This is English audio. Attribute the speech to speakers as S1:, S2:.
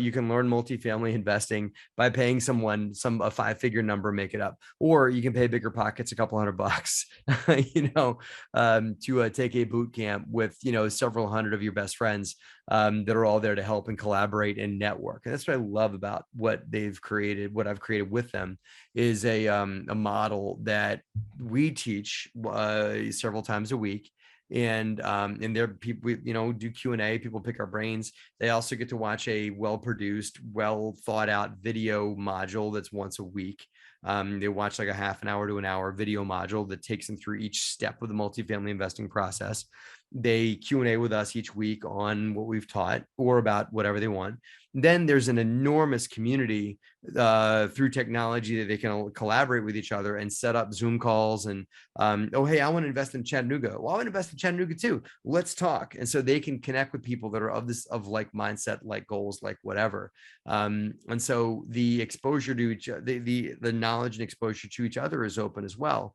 S1: you can learn multifamily investing by paying someone a 5-figure number, make it up, or you can pay bigger pockets, a couple $100, to take a boot camp with, several hundred of your best friends that are all there to help and collaborate and network. And that's what I love about what they've created, what I've created with them, is a model that we teach several times a week. And there people, do Q&A, people pick our brains. They also get to watch a well-produced, well thought out video module that's once a week. They watch like a half an hour to an hour video module that takes them through each step of the multifamily investing process. They Q&A with us each week on what we've taught or about whatever they want. Then there's an enormous community through technology that they can collaborate with each other and set up Zoom calls and, oh, hey, I want to invest in Chattanooga. Well, I want to invest in Chattanooga too. Let's talk. And so they can connect with people that are of like mindset, like goals, like whatever. And so the exposure to the knowledge and exposure to each other is open as well.